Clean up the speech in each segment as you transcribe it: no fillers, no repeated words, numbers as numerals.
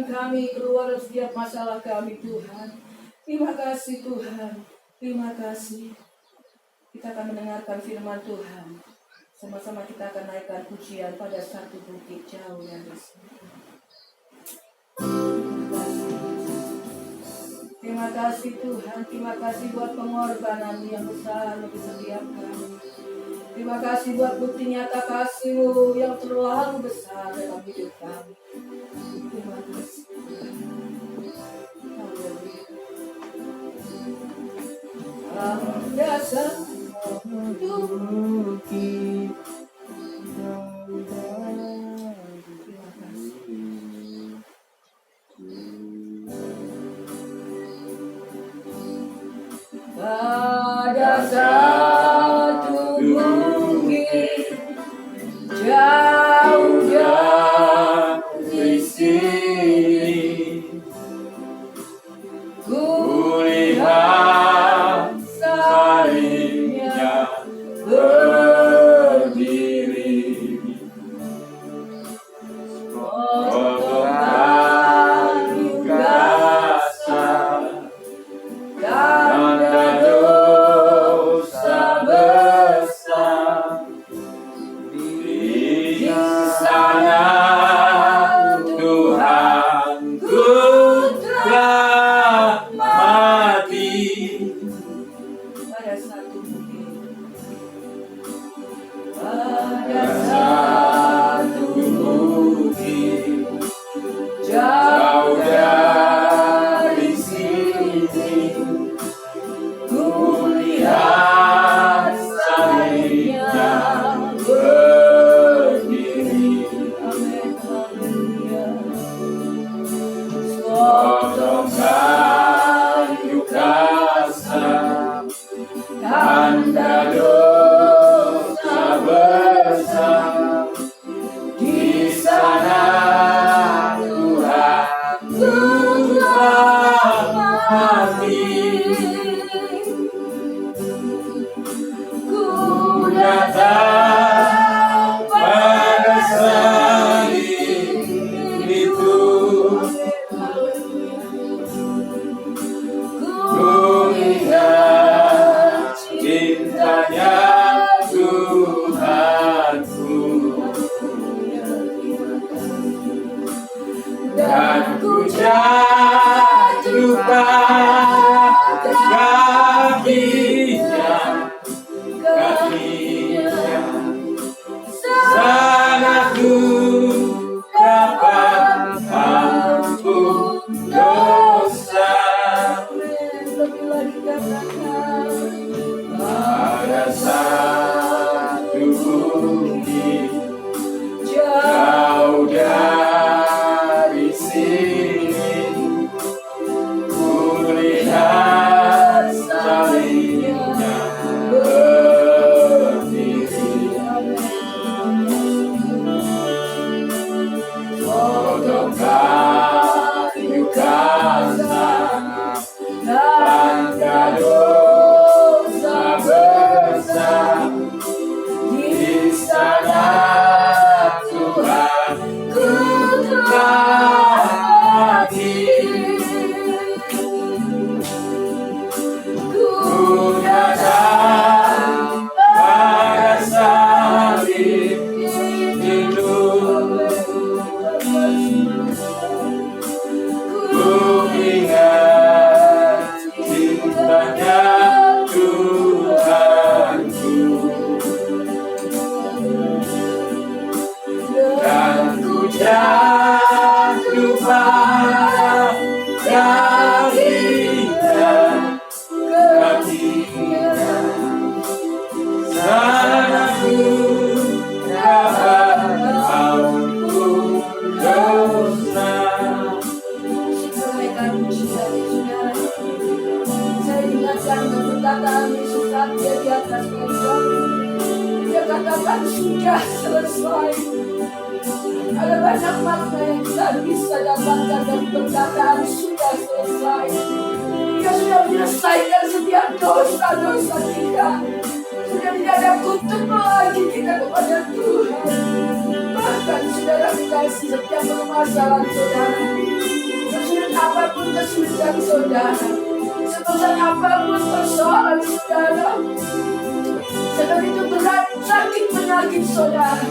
Kami keluar dari setiap masalah kami, Tuhan. Terima kasih, Tuhan. Terima kasih. Kita akan mendengarkan firman Tuhan. Sama-sama kita akan naikkan pujian pada satu bukit jauh yang di sini. Terima kasih Tuhan. Terima kasih buat pengorbanan yang besar bagi setiap kami. Terima kasih buat bukti nyata kasih-Mu yang terlalu besar dalam hidup kami. Terima kasih. Ada satu bukit. Terima kasih. Ada satu bukit jauh dari sini, kulihat salibnya berdiri, potongan kasar tanda dosa besar. Di sana Tuhanku telah mati. Pada satu bukit jauh dari sini, kulihat salibnya berdiri. Amin, haleluya. Potong kayu kasar, tanda dosa besar. Di sana Tuhan dan ku jatuh pada kakinya, sangat ku dapat ampun dosa. Lebih lagi katakan Ada satu bukit jauh dari sini, kulihat salibnya berdiri. Potong kayu kasar, tanda dosa besar, di sana Tuhan ku mati. Ku datang pada salib itu, ku ingat cintanya Tuhanku, dan ku jatuh pada kakinya, sangat ku dapat ampun dosa. Saya ingatkan perkataan Yesus saat dia di atas kayu. Dia katakan sudah selesai. Ada banyak makna yang kita bisa dapatkan dari perkataan sudah selesai. Dia sudah menyelesaikan setiap dosa-dosa kita. Sudah tidak ada kutuk lagi kita kepada Tuhan. Bahkan saudara kasih setiap permasalahan saudara, sesulit apapun kesulitan saudara, sebesar apapun persoalan saudara, sebegitu berat sakit penyakit saudara,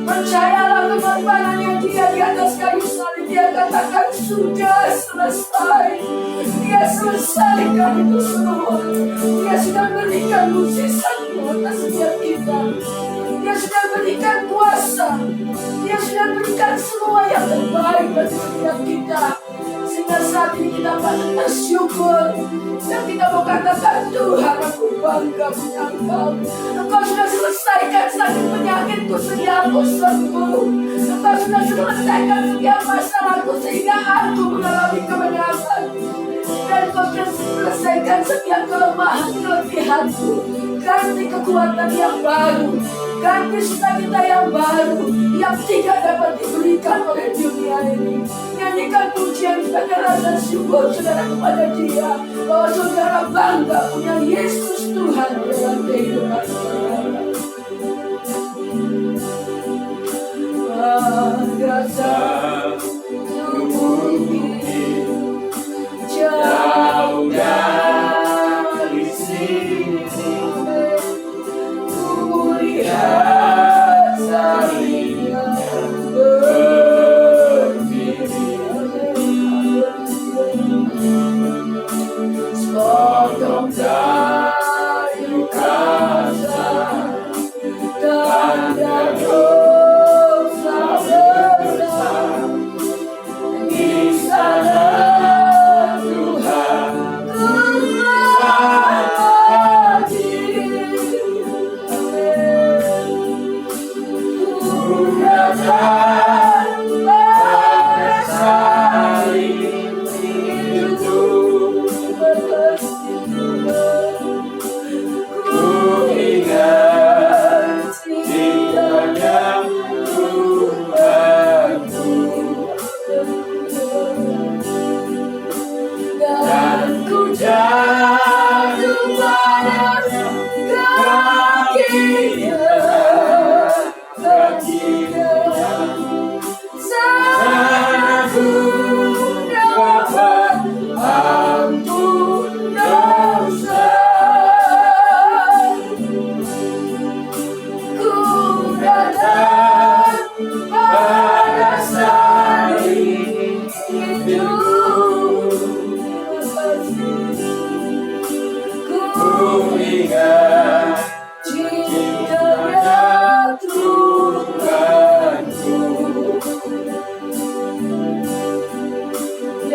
percayalah pengorbanan yang dia di atas kayu salib. Dia katakan sudah selesai. Dia selesaikan itu semua. Dia sudah berikan mukjizat atas setiap kita. Dia sudah berikan kuasa. Dia sudah berikan semua yang terbaik bagi setiap kita. Sehingga saat ini kita patut bersyukur. Dan kita mau katakan, Tuhan, aku bangga punya Engkau. Engkau sudah selesaikan sakit penyakitku sehingga aku sembuh. Engkau sudah selesaikan setiap masalahku sehingga aku mengalami kemenangan. Dan Engkau sudah selesaikan setiap kelemahan kelebihanku. Ganti kekuatan yang baru, ganti sukacita yang baru yang tidak dapat diberikan oleh dunia ini. Nyanyikan pujian saudara dan syukur saudara kepada Dia, bahwa saudara bangga punya Yesus Tuhan dalam kehidupan saudara. Pada satu bukit jauh dari sini, ku lihat salibnya berdiri. Sepotong kayu kasar,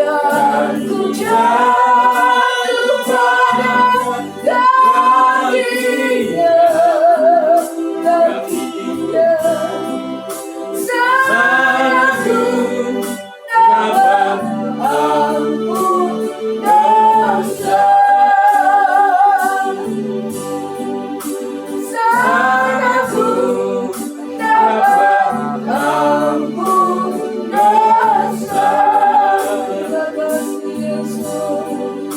dan ku jatuh pada kakinya, sayangku dapat ampun dosa. Sayangku dapat ampun dosa. Terima kasih Yesus.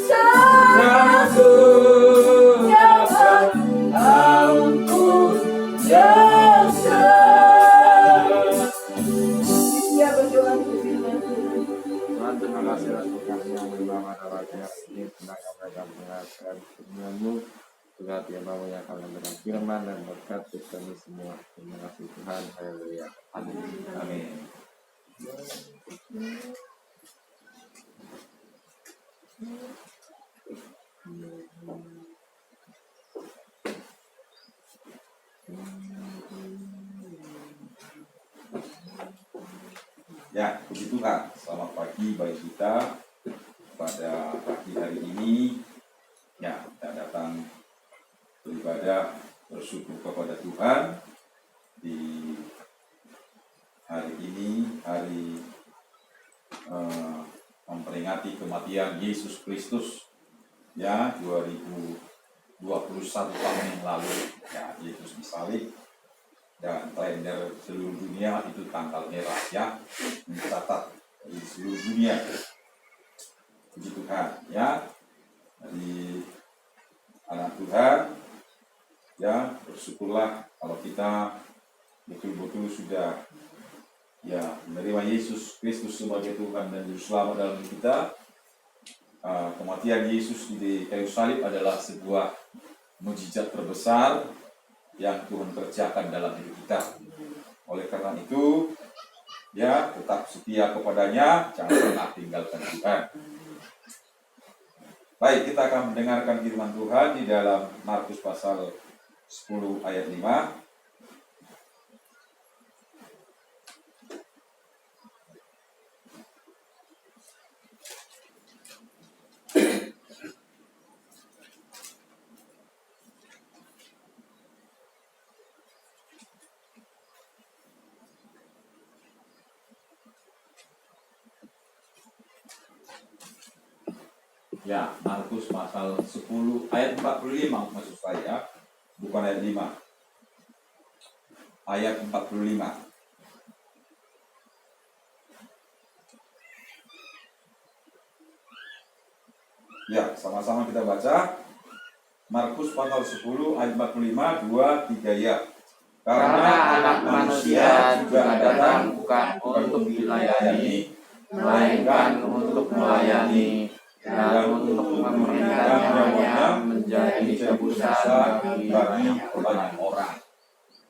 Sayangku dapat ampun dosa. Dia berdoa untuk firman Tuhan. Tuhan, terima kasih atas berkat yang melimpah pada ini. Tentang apa yang kami dengarkan firman-Mu. Tuhan yang mau yang akan memberikan firman dan berkat untuk kami semua. Terima kasih Tuhan. Haleluya. Amin. Amin. Ya, puji Tuhan. Selamat pagi bagi kita pada pagi hari ini. Ya, kita datang beribadah bersyukur kepada Tuhan di hari ini, hari memperingati kematian Yesus Kristus. Ya, 2021 tahun yang lalu, ya, Yesus disalib. Dan kalender seluruh dunia itu tanggal merah, ya, mencatat di seluruh dunia. Puji Tuhan, ya. Jadi anak Tuhan, ya, bersyukurlah kalau kita betul-betul sudah, ya, menerima Yesus Kristus sebagai Tuhan dan Juru Selamat dalam hidup kita. Kematian Yesus di kayu salib adalah sebuah mukjizat terbesar yang Tuhan kerjakan dalam hidup kita. Oleh karena itu, ya, tetap setia kepadanya, jangan pernah tinggalkan Tuhan. Baik, kita akan mendengarkan firman Tuhan di dalam Markus pasal 10 ayat 5. Ya, Markus pasal 10 ayat 45 maksud saya, bukan ayat 5. Ayat 45. Ya, sama-sama kita baca. Markus pasal 10 ayat 45, 2, 3 ya. Karena anak manusia juga datang bukan untuk dilayani, melainkan untuk melayani dan untuk memberikan nyawanya menjadi tebusan bagi banyak orang.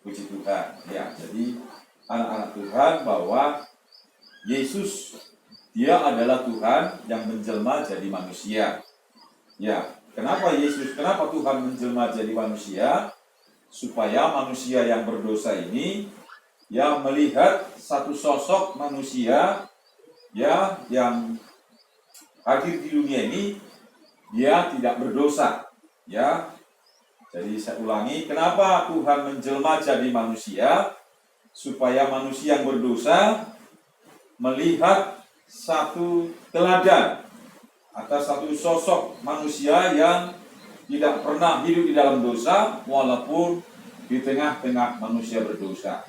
Puji Tuhan. Ya, jadi anak-anak Tuhan bahwa Yesus, dia adalah Tuhan yang menjelma jadi manusia. Ya, kenapa Tuhan menjelma jadi manusia? Supaya manusia yang berdosa ini, ya, melihat satu sosok manusia, ya, yang hadir di dunia ini, dia tidak berdosa, ya. Jadi saya ulangi, kenapa Tuhan menjelma jadi manusia? Supaya manusia yang berdosa melihat satu teladan atau satu sosok manusia yang tidak pernah hidup di dalam dosa, walaupun di tengah-tengah manusia berdosa.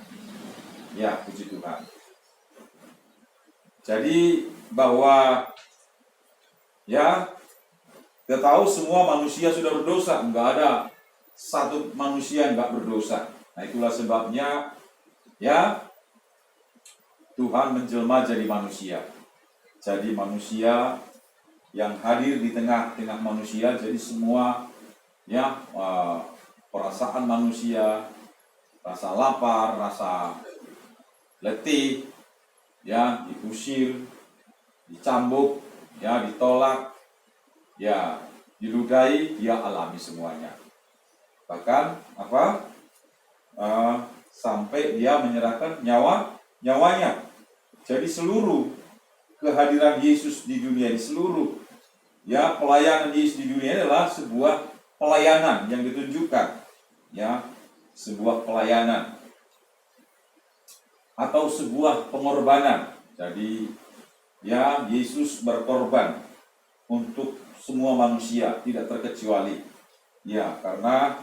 Ya, puji Tuhan. Jadi bahwa, ya, kita tahu semua manusia sudah berdosa, enggak ada satu manusia yang enggak berdosa. Nah, itulah sebabnya, ya, Tuhan menjelma jadi manusia. Jadi manusia yang hadir di tengah-tengah manusia, jadi semua, ya, perasaan manusia, rasa lapar, rasa letih, ya, diusir, dicambuk, ya, ditolak, ya, diludahi, dia alami semuanya. Bahkan sampai dia menyerahkan nyawanya. Jadi seluruh kehadiran Yesus di dunia ini, seluruh pelayanan Yesus di dunia ini adalah sebuah pelayanan yang ditunjukkan, sebuah pelayanan atau sebuah pengorbanan. Jadi Yesus berkorban untuk semua manusia, tidak terkecuali. Karena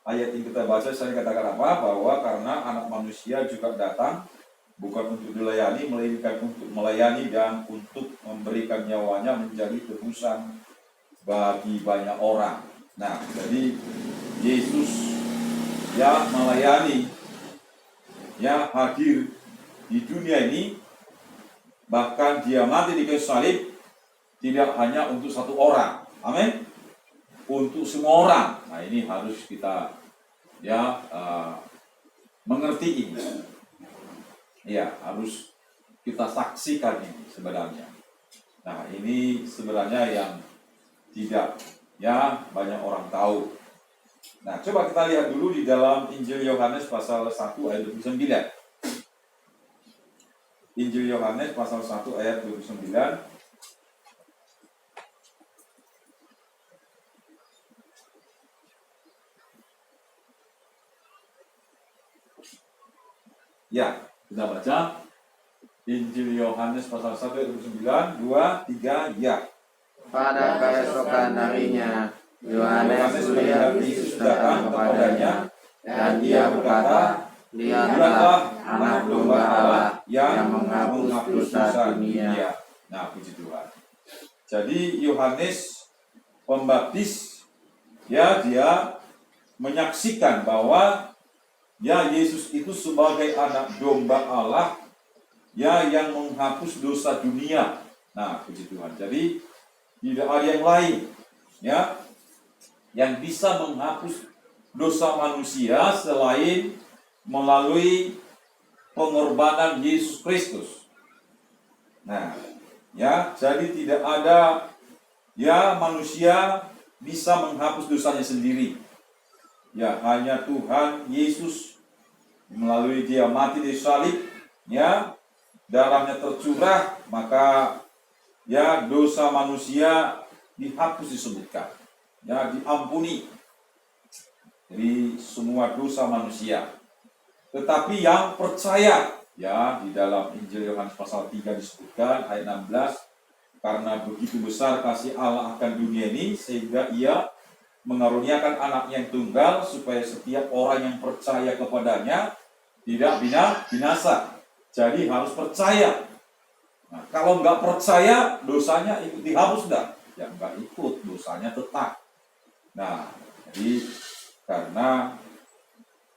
ayat yang kita baca saya katakan apa? Bahwa karena anak manusia juga datang bukan untuk dilayani, melainkan untuk melayani dan untuk memberikan nyawanya menjadi tebusan bagi banyak orang. Nah, jadi Yesus melayani, hadir di dunia ini, bahkan dia mati di kayu salib tidak hanya untuk satu orang, amin, untuk semua orang. Nah, ini harus kita mengerti ini. Harus kita saksikan ini sebenarnya. Nah, ini sebenarnya yang tidak banyak orang tahu. Nah, coba kita lihat dulu di dalam Injil Yohanes pasal 1 ayat 29. Injil Yohanes pasal 1 ayat 29. Kita baca Injil Yohanes pasal 1 ayat 29, 2, 3, Pada keesokan harinya, Yohanes melihat Yesus datang kepadanya, dan dia berkata, "Lihatlah anak domba Allah yang menghapus dosa dunia." Nah, puji Tuhan. Jadi Yohanes Pembaptis, dia menyaksikan bahwa Yesus itu sebagai anak domba Allah yang menghapus dosa dunia. Nah, puji Tuhan. Jadi tidak ada yang lain yang bisa menghapus dosa manusia selain melalui pengorbanan Yesus Kristus. Nah, jadi tidak ada manusia bisa menghapus dosanya sendiri. Hanya Tuhan Yesus melalui dia mati di salib, darahnya tercurah, maka dosa manusia dihapus, disebutkan, diampuni. Jadi semua dosa manusia. Tetapi yang percaya, di dalam Injil Yohanes pasal 3 disebutkan ayat 16, karena begitu besar kasih Allah akan dunia ini sehingga ia mengaruniakan anak yang tunggal supaya setiap orang yang percaya kepadanya tidak binasa. Jadi harus percaya. Nah, kalau nggak percaya, dosanya ikut dihapus enggak? Ya nggak ikut, dosanya tetap. Nah, jadi karena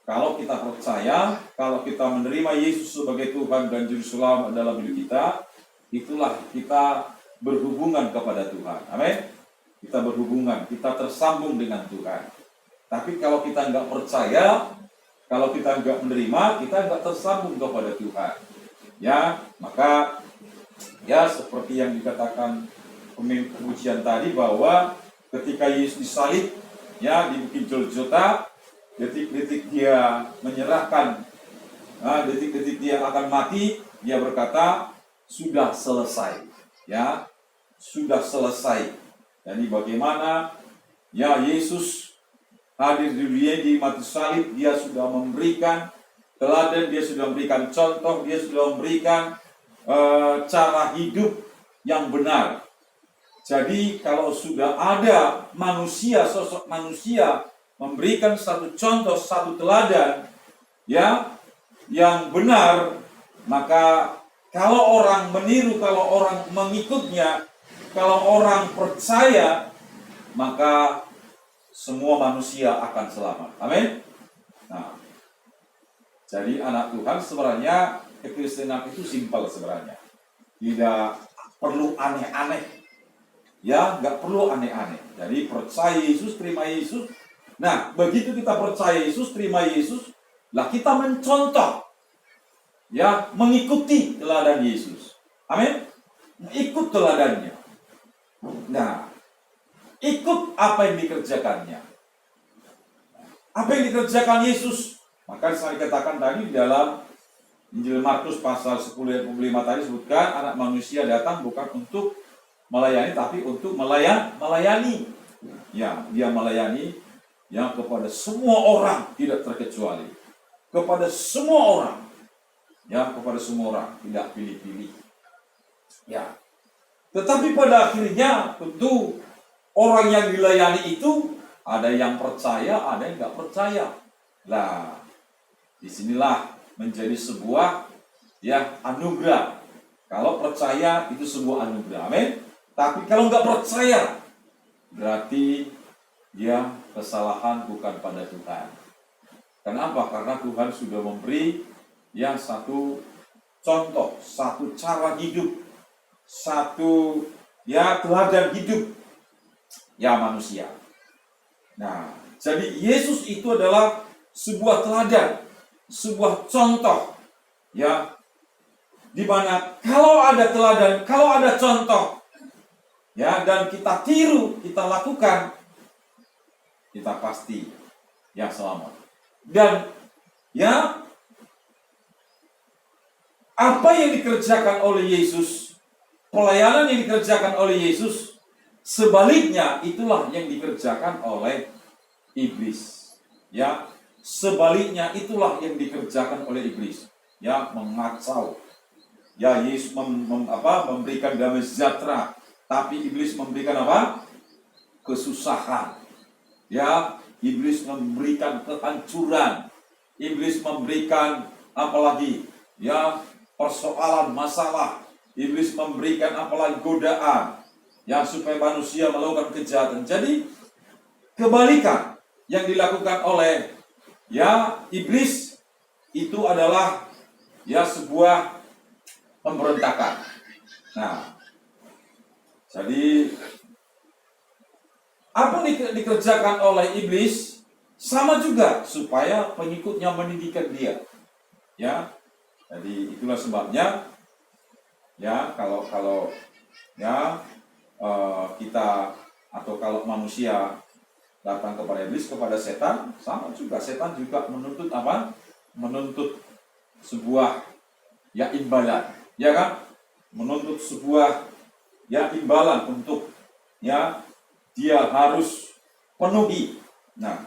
kalau kita percaya, kalau kita menerima Yesus sebagai Tuhan dan Juru Selamat dalam hidup kita, itulah kita berhubungan kepada Tuhan. Amin. Kita berhubungan, kita tersambung dengan Tuhan. Tapi kalau kita nggak percaya, kalau kita nggak menerima, kita nggak tersambung kepada Tuhan. Maka seperti yang dikatakan pembicara tadi, bahwa ketika Yesus disalib di Bukit Golgota, detik-detik dia menyerahkan, detik-detik dia akan mati, dia berkata, sudah selesai. Sudah selesai. Jadi bagaimana Yesus hadir di dunia, di mati salib, dia sudah memberikan teladan, dia sudah memberikan contoh, dia sudah memberikan cara hidup yang benar. Jadi kalau sudah ada manusia, sosok manusia memberikan satu contoh, satu teladan yang benar, maka kalau orang meniru, kalau orang mengikutnya, kalau orang percaya, maka semua manusia akan selamat. Amin. Nah, jadi anak Tuhan sebenarnya kekristenan itu simpel sebenarnya. Tidak perlu aneh-aneh. Nggak perlu aneh-aneh. Jadi percaya Yesus, terima Yesus. Nah, begitu kita percaya Yesus, terima Yesus, lah kita mencontoh, mengikuti teladan Yesus. Amin. Ikut teladannya. Nah, ikut apa yang dikerjakannya. Apa yang dikerjakan Yesus. Maka saya katakan tadi di dalam Injil Markus pasal 10 ayat 25 tadi sebutkan anak manusia datang bukan untuk melayani tapi untuk melayani. Ya, dia melayani yang kepada semua orang tidak terkecuali. Kepada semua orang. Ya, kepada semua orang, tidak pilih-pilih. Ya. Tetapi pada akhirnya tentu orang yang dilayani itu ada yang percaya, ada yang nggak percaya. Lah, disinilah menjadi sebuah ya anugerah. Kalau percaya itu sebuah anugerah, amin. Tapi kalau nggak percaya, berarti ya kesalahan bukan pada Tuhan. Kenapa? Karena Tuhan sudah memberi yang satu contoh, satu cara hidup, satu ya teladan hidup ya manusia. Nah, jadi Yesus itu adalah sebuah teladan, sebuah contoh ya, di mana kalau ada teladan, kalau ada contoh ya, dan kita tiru, kita lakukan, kita pasti yang selamat. Dan ya, apa yang dikerjakan oleh Yesus, pelayanan yang dikerjakan oleh Yesus, sebaliknya itulah yang dikerjakan oleh iblis. Ya, sebaliknya itulah yang dikerjakan oleh iblis. Ya, mengacau. Ya, Yesus memberikan damai sejahtera, tapi iblis memberikan apa? Kesusahan. Ya, iblis memberikan kehancuran. Iblis memberikan apalagi? Ya, persoalan, masalah. Iblis memberikan apalagi godaan. Ya, supaya manusia melakukan kejahatan. Jadi, kebalikan yang dilakukan oleh ya iblis itu adalah ya sebuah pemberontakan. Nah, jadi apa yang dikerjakan oleh iblis sama juga supaya pengikutnya meninggikan dia. Ya, jadi itulah sebabnya ya kalau ya kita atau kalau manusia datang kepada iblis, kepada setan, sama juga setan juga menuntut apa? Menuntut sebuah ya imbalan, ya kan? Menuntut sebuah ya imbalan untuk ya dia harus penuhi. Nah,